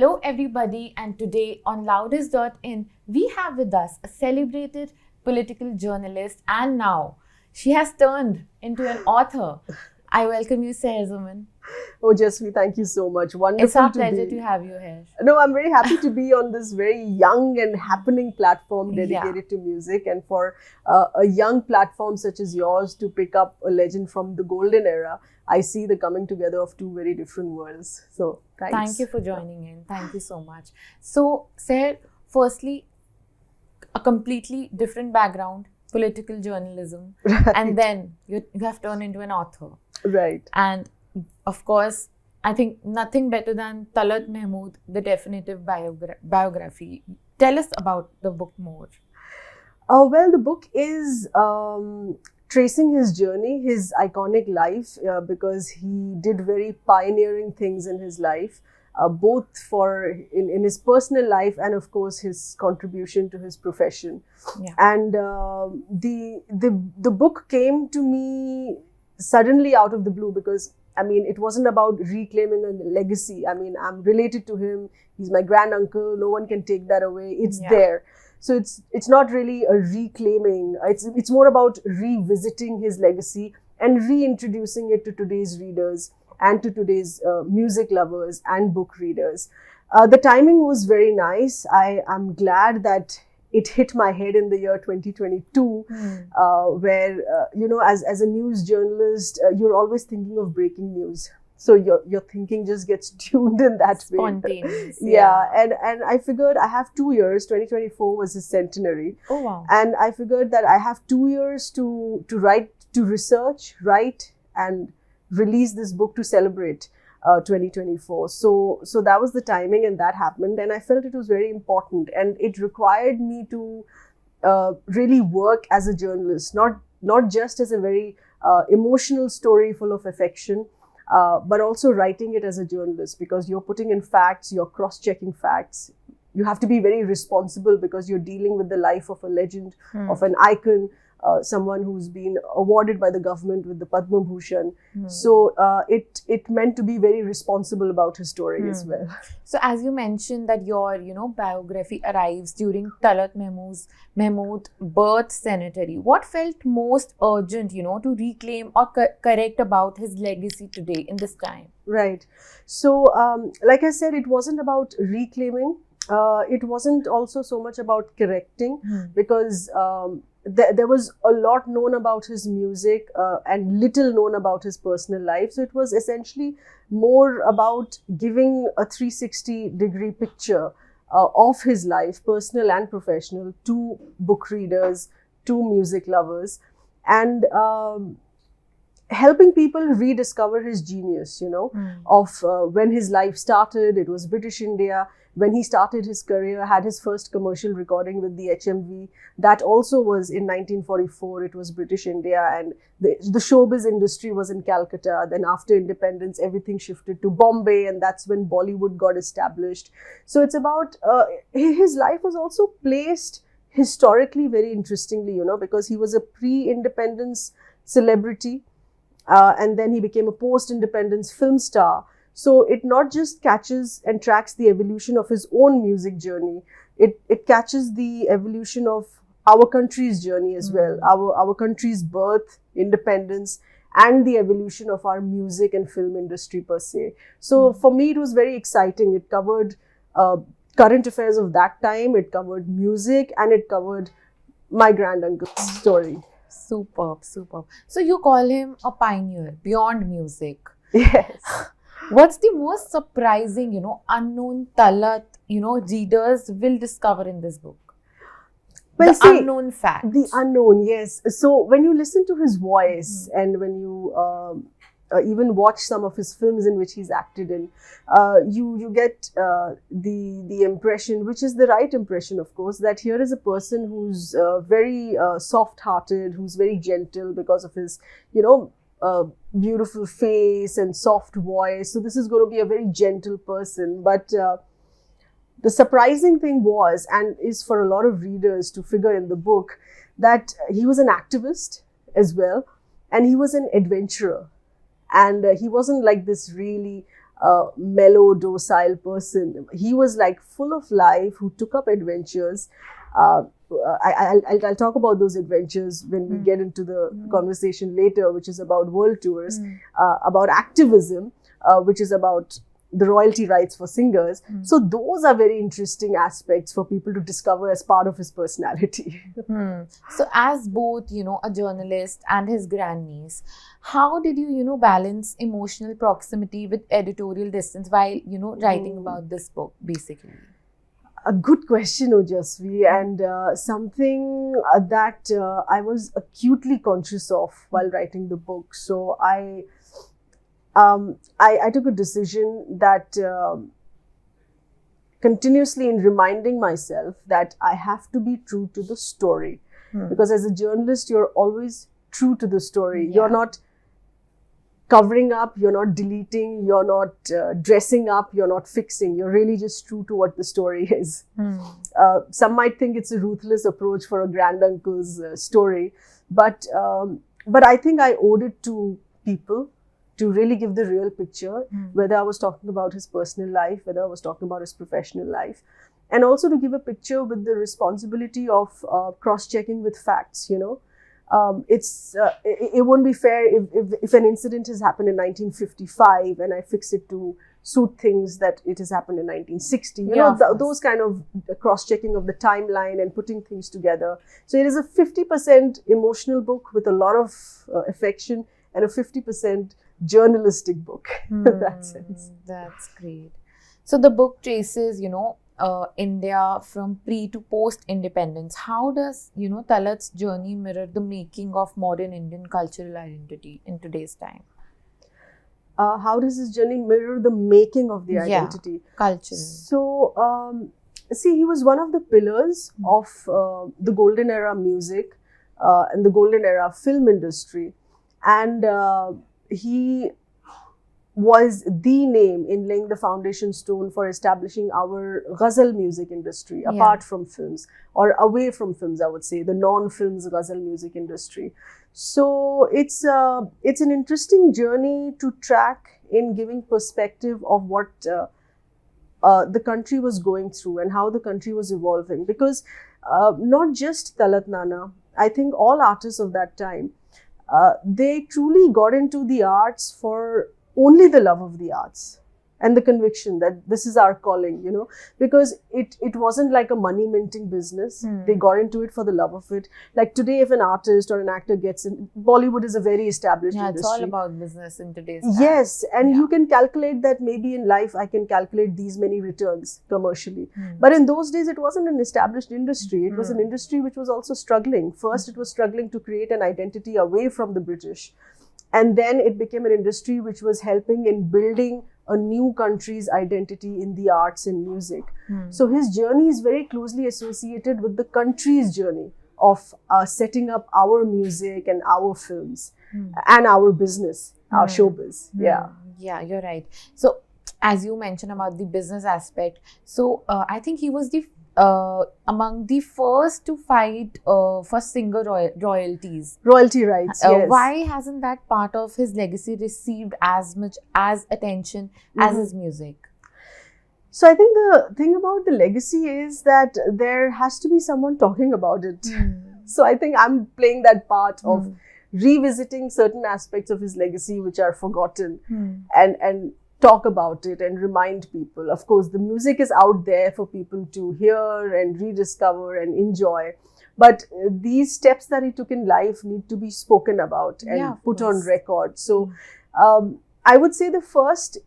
Hello, everybody, and today on Loudest.in, we have with us a celebrated political journalist, and now she has turned into an author. I welcome you, Seher Zaman. Oh, Jasvi, thank you so much. Wonderful. It's our pleasure to have you here. No, I'm very happy to be on this very young and happening platform dedicated to music, and for a young platform such as yours to pick up a legend from the golden era. I see the coming together of two very different worlds. So, thanks. Thank you for joining in. Thank you so much. So, Seher, firstly, a completely different background, political journalism, Right. and then you have turned into an author. Right. And of course, I think nothing better than Talat Mahmood, the definitive biography. Tell us about the book more. Well, the book is tracing his journey, his iconic life, because he did very pioneering things in his life, both in his personal life and, of course, his contribution to his profession. Yeah. And the book came to me suddenly out of the blue, because I mean, it wasn't about reclaiming a legacy. I mean, I'm related to him. He's my grand uncle. No one can take that away. It's there. So it's not really a reclaiming. It's more about revisiting his legacy and reintroducing it to today's readers and to today's music lovers and book readers. The timing was very nice. I'm glad that it hit my head in the year 2022, where, as a news journalist, you're always thinking of breaking news. So your thinking just gets tuned in that way. Spontaneous. Yeah. And I figured I have 2 years. 2024 was his centenary. Oh, wow. And I figured that I have 2 years to research, write, and release this book to celebrate 2024. So that was the timing, and that happened, and I felt it was very important, and it required me to really work as a journalist, not just as a very emotional story full of affection, but also writing it as a journalist, because you're putting in facts, you're cross-checking facts. You have to be very responsible because you're dealing with the life of a legend, of an icon, someone who's been awarded by the government with the Padma Bhushan. So it meant to be very responsible about his story as well. So as you mentioned that your biography arrives during Talat Mahmood birth centenary, what felt most urgent to reclaim or correct about his legacy today in this time? Right. So like I said, it wasn't about reclaiming. It wasn't also so much about correcting, because there was a lot known about his music and little known about his personal life. So it was essentially more about giving a 360-degree picture of his life, personal and professional, to book readers, to music lovers, and helping people rediscover his genius, of when his life started. It was British India. When he started his career, had his first commercial recording with the HMV. That also was in 1944. It was British India, and the showbiz industry was in Calcutta. Then after independence, everything shifted to Bombay, and that's when Bollywood got established. So it's about, his life was also placed historically very interestingly, because he was a pre-independence celebrity, and then he became a post-independence film star. So it not just catches and tracks the evolution of his own music journey, it catches the evolution of our country's journey as well, our country's birth, independence, and the evolution of our music and film industry per se. So for me, it was very exciting. It covered current affairs of that time, it covered music, and it covered my grand uncle's story. Superb. So you call him a pioneer beyond music. Yes. What's the most surprising, unknown Talat, readers will discover in this book? Well, unknown fact. The unknown, yes. So when you listen to his voice and when you even watch some of his films in which he's acted in, you get the impression, which is the right impression, of course, that here is a person who's very soft-hearted, who's very gentle because of his, beautiful face and soft voice. So this is going to be a very gentle person. But the surprising thing was, and is for a lot of readers to figure in the book, that he was an activist as well, and he was an adventurer. And he wasn't like this really mellow, docile person. He was like full of life, who took up adventures. I'll talk about those adventures when we get into the conversation later, which is about world tours, about activism, which is about the royalty rights for singers. So those are very interesting aspects for people to discover as part of his personality. So as both, a journalist and his grandniece, how did you, balance emotional proximity with editorial distance while, writing about this book, basically? A good question, Ojasvi, and something that I was acutely conscious of while writing the book. So I took a decision that continuously in reminding myself that I have to be true to the story. Because as a journalist, you're always true to the story. Yeah. You're not covering up, you're not deleting, you're not dressing up, you're not fixing. You're really just true to what the story is. Some might think it's a ruthless approach for a granduncle's story, but I think I owed it to people to really give the real picture, whether I was talking about his personal life, whether I was talking about his professional life, and also to give a picture with the responsibility of cross-checking with facts, it won't be fair if an incident has happened in 1955 and I fix it to suit things that it has happened in 1960. Those kind of cross-checking of the timeline and putting things together. So it is a 50% emotional book with a lot of affection and a 50% journalistic book in that sense. That's great. So the book traces, India from pre to post independence. How does, Talat's journey mirror the making of modern Indian cultural identity in today's time? How does his journey mirror the making of the identity? Cultural. So, see, he was one of the pillars of the golden era music and the golden era film industry. And he was the name in laying the foundation stone for establishing our ghazal music industry, apart from films, or away from films, I would say, the non-films ghazal music industry. So it's an interesting journey to track in giving perspective of what the country was going through and how the country was evolving. Because not just Talat Nana, I think all artists of that time, they truly got into the arts for only the love of the arts and the conviction that this is our calling, because it wasn't like a money minting business. They got into it for the love of it. Like today, if an artist or an actor gets in, Bollywood is a very established industry. It's all about business in today's time. Yes, and you can calculate that maybe in life I can calculate these many returns commercially. But in those days, it wasn't an established industry. It was an industry which was also struggling. First, it was struggling to create an identity away from the British. And then it became an industry which was helping in building a new country's identity in the arts and music. So his journey is very closely associated with the country's journey of setting up our music and our films and our business, our showbiz. Yeah, you're right. So as you mentioned about the business aspect, so I think he was the among the first to fight for singer royalties. Royalty rights, yes. Why hasn't that part of his legacy received as much as attention as his music? So I think the thing about the legacy is that there has to be someone talking about it. So I think I'm playing that part of revisiting certain aspects of his legacy which are forgotten and talk about it and remind people. Of course, the music is out there for people to hear and rediscover and enjoy. But these steps that he took in life need to be spoken about and put on record. So I would say the first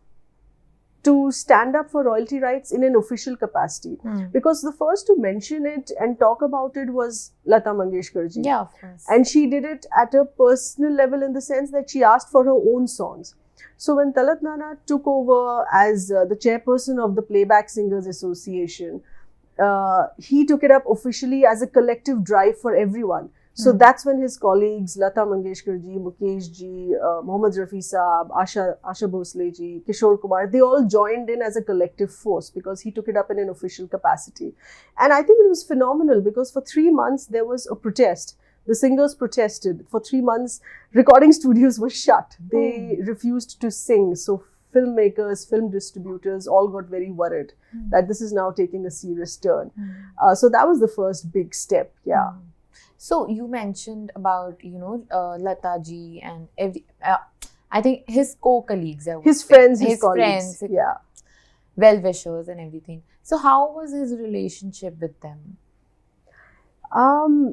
to stand up for royalty rights in an official capacity. Because the first to mention it and talk about it was Lata Mangeshkar ji. Yeah, of course. And she did it at a personal level in the sense that she asked for her own songs. So when Talat Nana took over as the chairperson of the Playback Singers Association, he took it up officially as a collective drive for everyone. So that's when his colleagues, Lata Mangeshkar ji, Mukesh ji, Mohammad Rafi Saab, Asha Bhosle ji, Kishore Kumar, they all joined in as a collective force because he took it up in an official capacity. And I think it was phenomenal because for 3 months there was a protest. The singers protested. For 3 months, recording studios were shut. They refused to sing. So filmmakers, film distributors all got very worried that this is now taking a serious turn. So that was the first big step. Yeah. So you mentioned about, Lata ji and I think his co-colleagues, his friends, his colleagues, well-wishers and everything. So how was his relationship with them?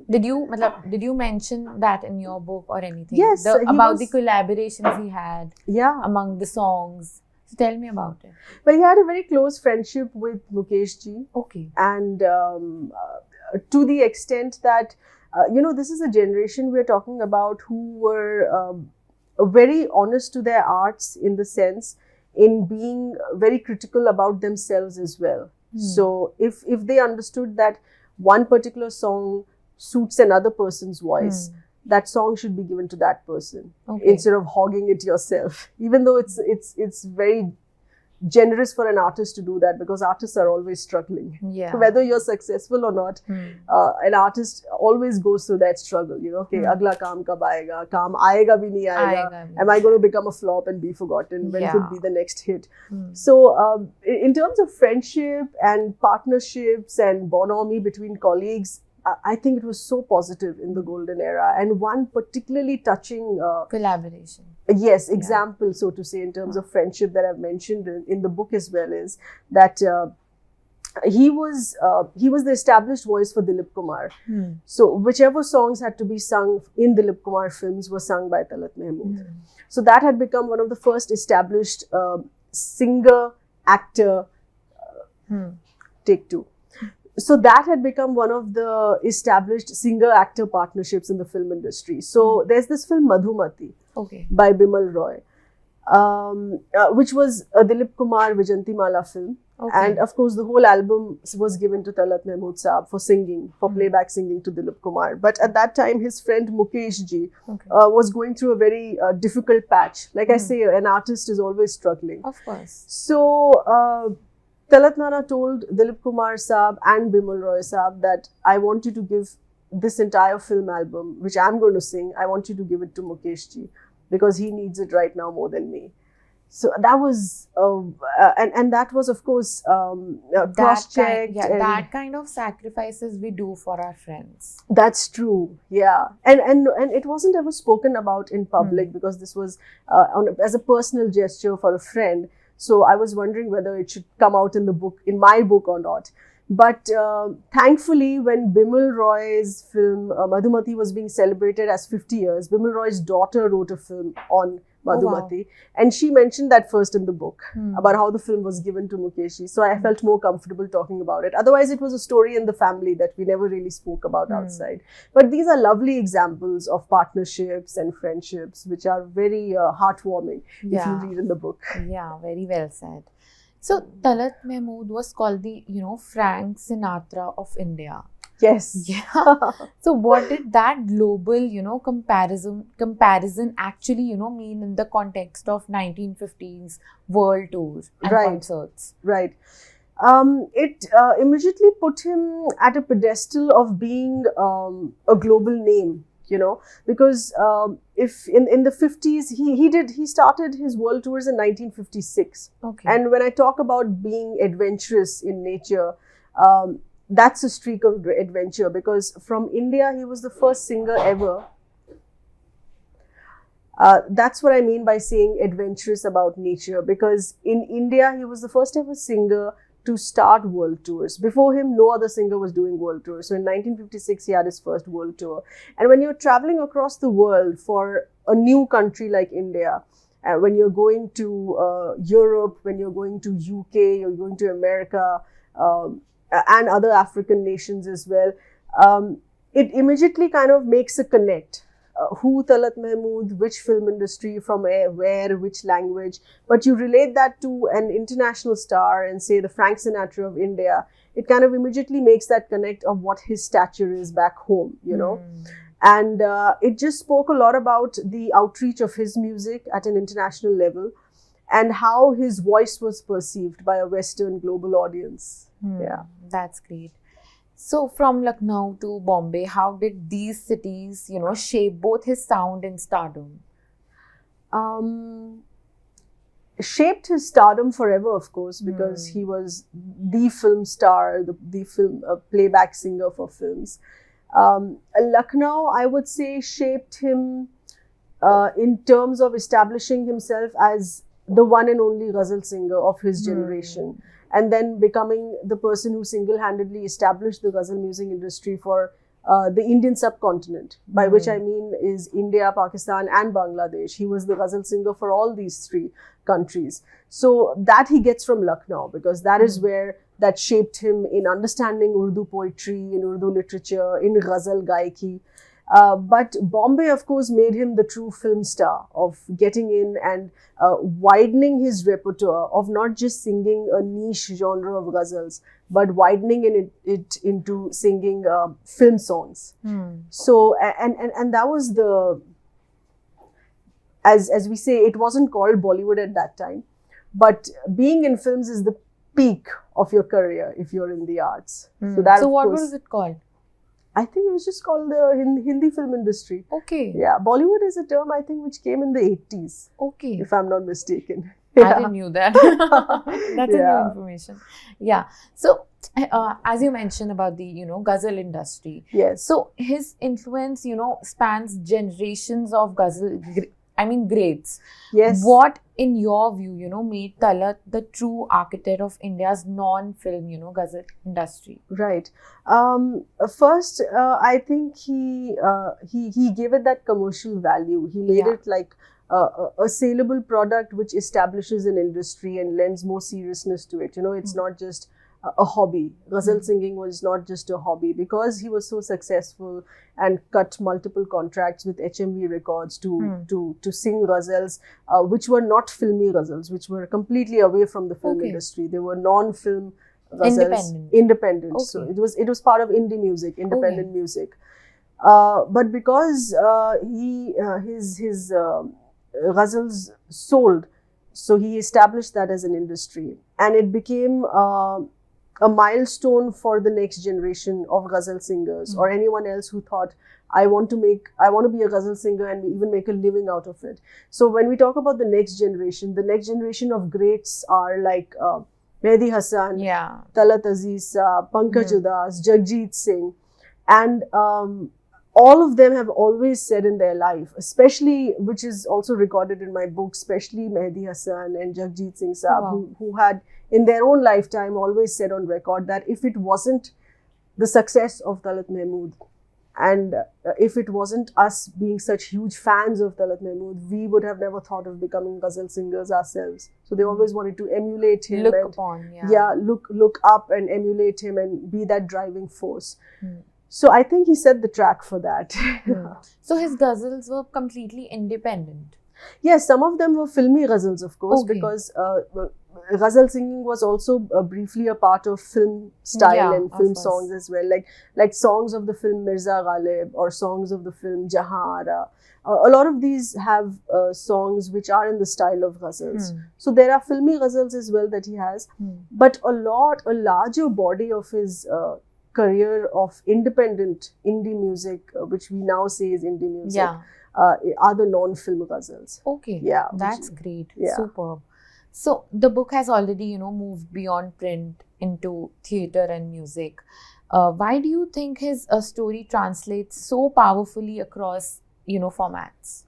Did you mention that in your book or anything? Yes, about the collaborations he had among the songs. So tell me about it. Well, he had a very close friendship with Mukesh ji. Okay. And to the extent that, this is a generation we're talking about who were very honest to their arts, in the sense in being very critical about themselves as well. So if they understood that one particular song suits another person's voice, that song should be given to that person instead of hogging it yourself. Even though it's very generous for an artist to do that, because artists are always struggling. Whether you're successful or not, an artist always goes through that struggle. Okay, agla kaam kab aayega? Kaam aayega bhi nahi aayega? Am I going to become a flop and be forgotten? When could be the next hit? So in terms of friendship and partnerships and bonhomie between colleagues, I think it was so positive in the golden era. And one particularly touching collaboration, example, so to say, in terms of friendship that I've mentioned in the book as well, is that he was the established voice for Dilip Kumar. So whichever songs had to be sung in Dilip Kumar films were sung by Talat Mahmood. So that had become one of the first established singer actor. Take two. So that had become one of the established singer-actor partnerships in the film industry. So there's this film Madhumati by Bimal Roy, which was a Dilip Kumar Vijayantimala film. And of course, the whole album was given to Talat Mahmood Saab for singing, for playback singing to Dilip Kumar. But at that time, his friend Mukesh ji was going through a very difficult patch. Like I say, an artist is always struggling. Of course. So Talat Nana told Dilip Kumar Saab and Bimal Roy Saab that I want you to give this entire film album, which I'm going to sing, I want you to give it to Mukesh ji, because he needs it right now more than me. So that was, and that was, of course, cross-checked. That kind of sacrifices we do for our friends. That's true, yeah. And it wasn't ever spoken about in public, because this was as a personal gesture for a friend. So I was wondering whether it should come out in the book, in my book, or not. But thankfully, when Bimal Roy's film Madhumati was being celebrated as 50 years, Bimal Roy's daughter wrote a film on Madhumati. And she mentioned that first in the book, about how the film was given to Mukesh ji. So I felt more comfortable talking about it. Otherwise, it was a story in the family that we never really spoke about outside. But these are lovely examples of partnerships and friendships, which are very heartwarming if you read in the book. Yeah, very well said. So Talat Mahmood was called the, Frank Sinatra of India. Yes. Yeah. So what did that global, comparison actually, mean in the context of 1950s world tours and concerts? Right. It immediately put him at a pedestal of being a global name, because if in the 50s, he started his world tours in 1956. And when I talk about being adventurous in nature, that's a streak of adventure, because from India, he was the first singer ever. That's what I mean by saying adventurous about nature, because in India, he was the first ever singer to start world tours. Before him, no other singer was doing world tours. So in 1956, he had his first world tour. And when you're traveling across the world for a new country like India, when you're going to Europe, when you're going to UK, you're going to America, and other African nations as well, it immediately kind of makes a connect. Who Talat Mahmood, which film industry, from where, which language. But you relate that to an international star and say the Frank Sinatra of India, it kind of immediately makes that connect of what his stature is back home, And it just spoke a lot about the outreach of his music at an international level and how his voice was perceived by a Western global audience. Yeah. That's great. So from Lucknow to Bombay, how did these cities, shape both his sound and stardom? shaped his stardom forever, of course, because he was the film star, the film playback singer for films. Lucknow, I would say, shaped him in terms of establishing himself as the one and only ghazal singer of his generation, and then becoming the person who single-handedly established the ghazal music industry for the Indian subcontinent, by which I mean is India, Pakistan and Bangladesh. He was the ghazal singer for all these three countries. So that he gets from Lucknow, because that is where that shaped him in understanding Urdu poetry, in Urdu literature, in ghazal gaiki. But Bombay, of course, made him the true film star of getting in and widening his repertoire of not just singing a niche genre of ghazals, but widening it into singing film songs. So, and that was the, as we say, it wasn't called Bollywood at that time, but being in films is the peak of your career if you're in the arts. So what was it called? I think it was just called the Hindi film industry. Okay. Yeah, Bollywood is a term, I think, which came in the 80s. Okay. If I'm not mistaken. I didn't knew that. That's a new information. Yeah. So, as you mentioned about the, ghazal industry. Yes. So, his influence, spans generations of ghazal, greats. Yes. What, in your view, made Talat the true architect of India's non-film, ghazal industry? Right. First, I think he gave it that commercial value. He made it like a saleable product which establishes an industry and lends more seriousness to it. It's not just a hobby. Ghazal singing was not just a hobby, because he was so successful and cut multiple contracts with HMV Records to sing ghazals, which were not filmy ghazals, which were completely away from the film industry. They were non-film ghazals, independent. Okay. So it was part of indie music, independent music. But because his ghazals sold, so he established that as an industry, and it became a milestone for the next generation of ghazal singers or anyone else who thought, I want to be a ghazal singer and even make a living out of it. So when we talk about the next generation of greats are like Mehdi Hasan, Talat Aziz, Pankaj Udas, Jagjit Singh, and all of them have always said in their life, especially, which is also recorded in my book, especially Mehdi Hasan and Jagjit Singh Saab, who had in their own lifetime always said on record that if it wasn't the success of Talat Mahmood, and if it wasn't us being such huge fans of Talat Mahmood, we would have never thought of becoming ghazal singers ourselves. So they always wanted to emulate him. Look up and emulate him and be that driving force. So I think he set the track for that. So his ghazals were completely independent? Yes, some of them were filmy ghazals, of course, because ghazal singing was also briefly a part of film style and film songs as well. Like songs of the film Mirza Ghalib or songs of the film Jahan Ara. A lot of these have songs which are in the style of ghazals. So there are filmy ghazals as well that he has. But a larger body of his career of independent indie music, which we now say is indie music, are the non-film ghazals. Okay, that's great. Yeah. Superb. So the book has already, moved beyond print into theatre and music. Why do you think his story translates so powerfully across, formats?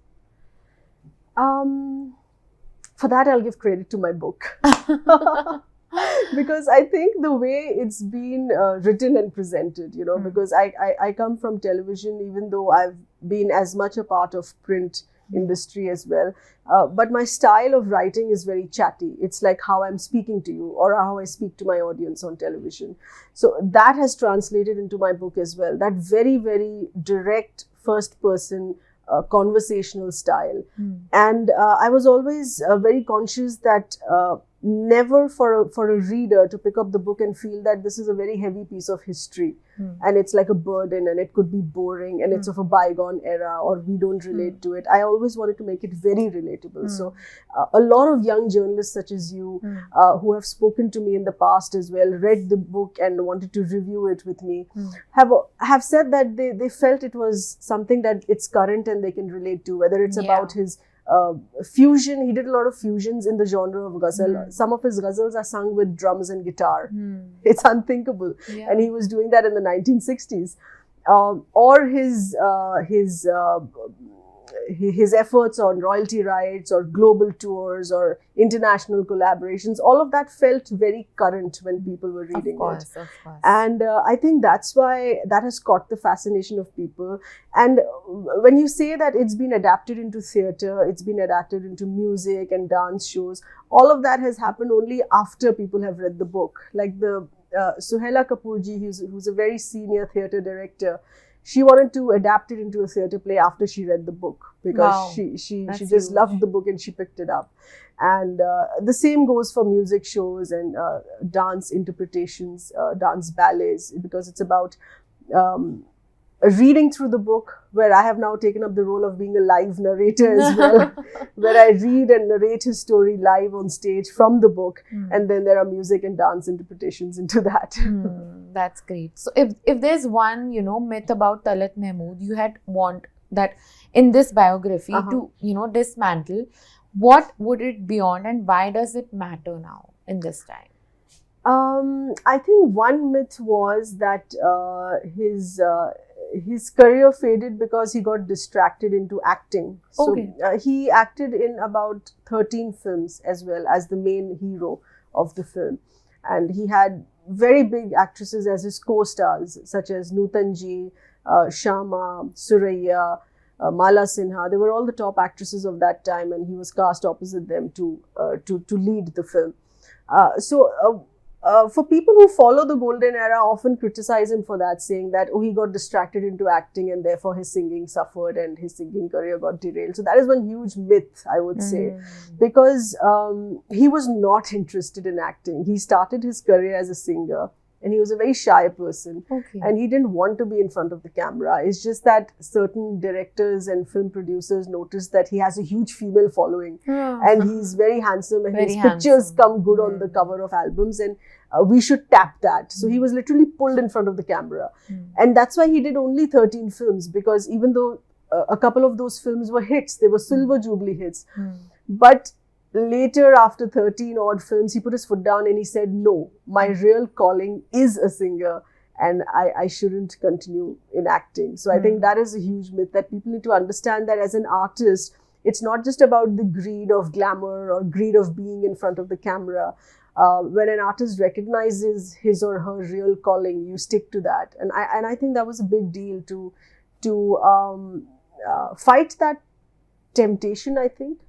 For that, I'll give credit to my book. Because I think the way it's been written and presented, because I come from television, even though I've been as much a part of print industry as well. But my style of writing is very chatty. It's like how I'm speaking to you or how I speak to my audience on television. So that has translated into my book as well. That very, very direct first person conversational style. And I was always very conscious that never for a reader to pick up the book and feel that this is a very heavy piece of history and it's like a burden and it could be boring and it's of a bygone era or we don't relate to it. I always wanted to make it very relatable. So a lot of young journalists such as you who have spoken to me in the past as well, read the book and wanted to review it with me, have said that they felt it was something that it's current and they can relate to, whether it's about his fusion. He did a lot of fusions in the genre of ghazal. Some of his ghazals are sung with drums and guitar. It's unthinkable. Yeah. And he was doing that in the 1960s. Or his efforts on royalty rights or global tours or international collaborations, all of that felt very current when people were reading it. Of course. And I think that's why that has caught the fascination of people. And when you say that it's been adapted into theatre, it's been adapted into music and dance shows, all of that has happened only after people have read the book. Like the Suhaila Kapoorji, who's a very senior theatre director, she wanted to adapt it into a theatre play after she read the book, because she just loved the book and she picked it up. And the same goes for music shows and dance interpretations, dance ballets, because it's about reading through the book, where I have now taken up the role of being a live narrator as well, where I read and narrate his story live on stage from the book, and then there are music and dance interpretations into that. That's great. So if there's one, myth about Talat Mahmood you had want that in this biography to, dismantle, what would it be on, and why does it matter now in this time? I think one myth was that his career faded because he got distracted into acting. So he acted in about 13 films as well as the main hero of the film. And he had very big actresses as his co-stars, such as Nutanji, Shama, Suraya, Mala Sinha. They were all the top actresses of that time, and he was cast opposite them to lead the film. For people who follow the golden era, often criticize him for that, saying that, he got distracted into acting and therefore his singing suffered and his singing career got derailed. So that is one huge myth, I would say, because he was not interested in acting. He started his career as a singer, and he was a very shy person, and he didn't want to be in front of the camera. It's just that certain directors and film producers noticed that he has a huge female following, and he's very handsome, and his pictures come good on the cover of albums, and we should tap that. So he was literally pulled in front of the camera. And that's why he did only 13 films, because even though a couple of those films were hits, they were Silver Jubilee hits, but later, after 13 odd films, he put his foot down and he said, no, my real calling is a singer, and I shouldn't continue in acting. So I think that is a huge myth, that people need to understand that as an artist, it's not just about the greed of glamour or greed of being in front of the camera. When an artist recognizes his or her real calling, you stick to that. And I think that was a big deal to fight that temptation, I think.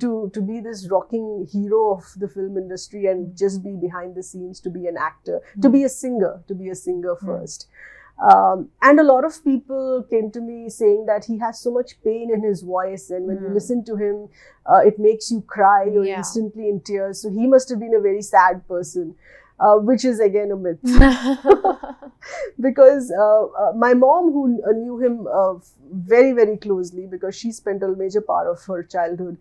To be this rocking hero of the film industry and just be behind the scenes, to be an actor, to be a singer first. And a lot of people came to me saying that he has so much pain in his voice, and when you listen to him, it makes you cry, you're instantly in tears. So he must have been a very sad person. Which is again a myth. Because my mom, who knew him very, very closely, because she spent a major part of her childhood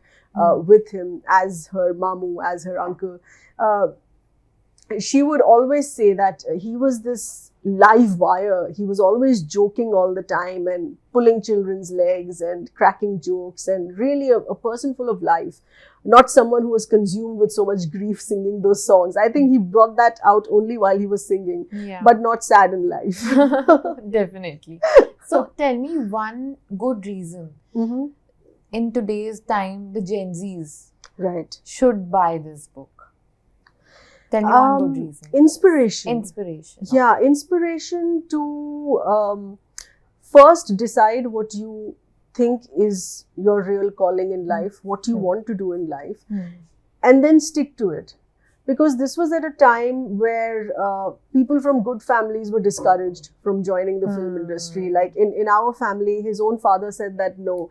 with him as her mamu, as her uncle, she would always say that he was this live wire. He was always joking all the time and pulling children's legs and cracking jokes, and really a person full of life. Not someone who was consumed with so much grief singing those songs. I think he brought that out only while he was singing, but not sad in life. Definitely. So tell me one good reason in today's time the Gen Zs should buy this book. Tell me one good reason. Inspiration. Yeah, inspiration to first decide what you think is your real calling in life, what you want to do in life, and then stick to it. Because this was at a time where people from good families were discouraged from joining the film industry. Like in our family, his own father said that no.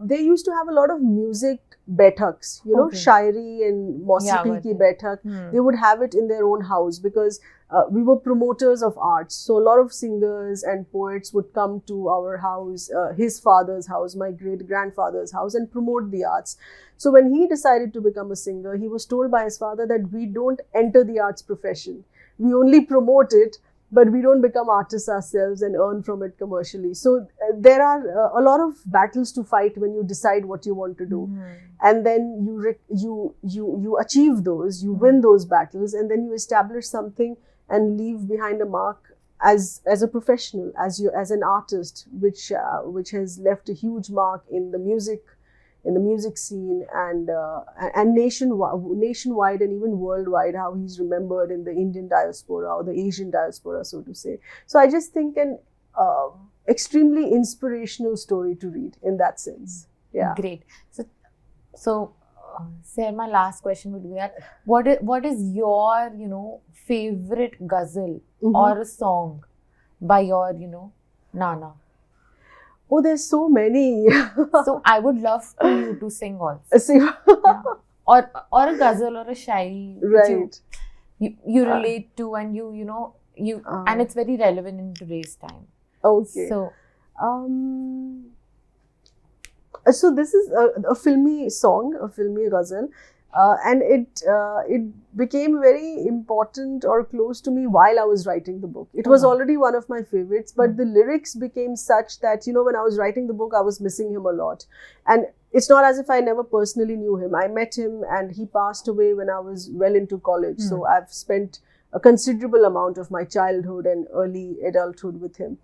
They used to have a lot of music baithaks, shairi and mausiqui ki baithak. They would have it in their own house, because we were promoters of arts. So a lot of singers and poets would come to our house, his father's house, my great-grandfather's house, and promote the arts. So when he decided to become a singer, he was told by his father that we don't enter the arts profession. We only promote it, but we don't become artists ourselves and earn from it commercially. So there are a lot of battles to fight when you decide what you want to do, and then you achieve those, you win those battles, and then you establish something and leave behind a mark as a professional, as an artist, which has left a huge mark in the music scene, and nationwide and even worldwide, how he's remembered in the Indian diaspora or the Asian diaspora, so to say. So I just think an extremely inspirational story to read in that sense. Yeah. Great. So Sarah, my last question would be that what is your favorite ghazal or a song by your Nana? Oh, there's so many. So I would love for you to sing also. Yeah. Or a ghazal or a shairi Right. you relate to, and you and it's very relevant in today's time. Okay. So so this is a filmy song, a filmy ghazal, and it became very important or close to me while I was writing the book. It was already one of my favorites, but the lyrics became such that, when I was writing the book, I was missing him a lot. And it's not as if I never personally knew him. I met him and he passed away when I was well into college. So I've spent a considerable amount of my childhood and early adulthood with him.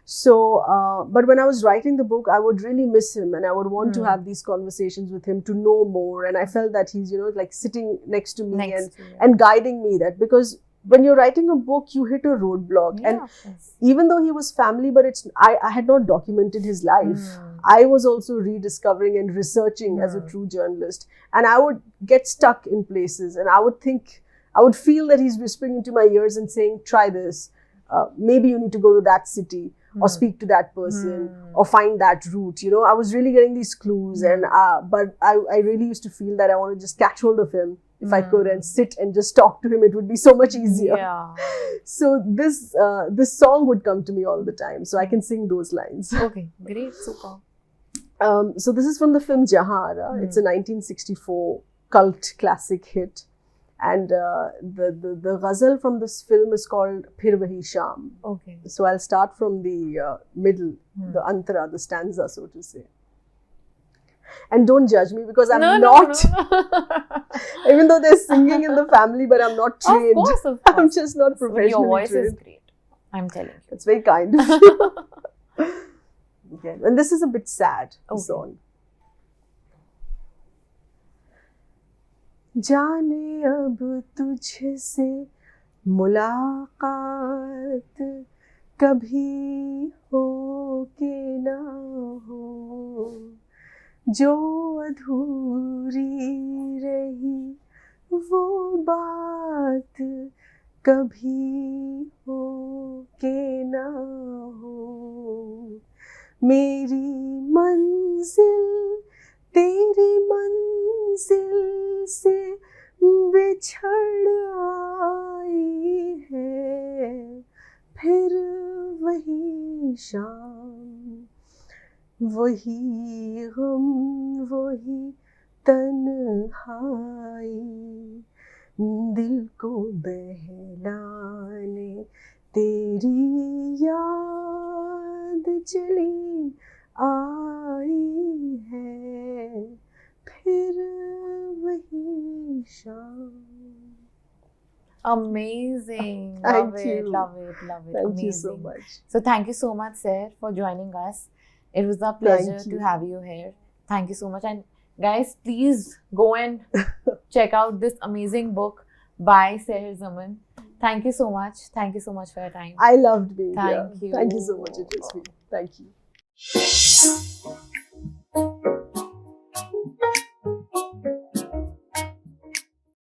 So, but when I was writing the book, I would really miss him, and I would want to have these conversations with him to know more. And I felt that he's, like sitting next to me and guiding me, that because when you're writing a book, you hit a roadblock. Yeah, and even though he was family, but I had not documented his life. I was also rediscovering and researching as a true journalist. And I would get stuck in places, and I would feel that he's whispering into my ears and saying, try this. Maybe you need to go to that city, or speak to that person, or find that route. I was really getting these clues, and but I really used to feel that I want to just catch hold of him if I could and sit and just talk to him. It would be so much easier. Yeah. So this song would come to me all the time, so I can sing those lines. Okay, great, super. So this is from the film Jahan. It's a 1964 cult classic hit. And the ghazal from this film is called Phir Wahi Sham. Okay. So I'll start from the middle, the antara, the stanza, so to say. And don't judge me, because I'm not, even though there's singing in the family, but I'm not trained. Of course. I'm just not professionally Your voice trained. is great. I'm telling you. It's very kind of you. Okay. And this is a bit sad, the song. जाने अब तुझसे मुलाकात कभी हो के ना हो, जो अधूरी रही वो बात कभी हो के ना हो, मेरी मंजिल तेरी मंजिल से बिछड़ आई है, फिर वही शाम, वही गम, वही तन्हाई, दिल को बहलाने तेरी याद चली आई है, फिर वही शाम. Amazing. Thank Love you. it. Thank Thank Amazing. you so much. So thank you so much, sir, for joining us. It was a pleasure Thank to you. have you here. Thank you so much. And guys, please go and check out this amazing book by Seher Zaman. Thank you so much. Thank you so much for your time. I loved being here. Thank you. Thank you so much, Ajasvi. Thank you.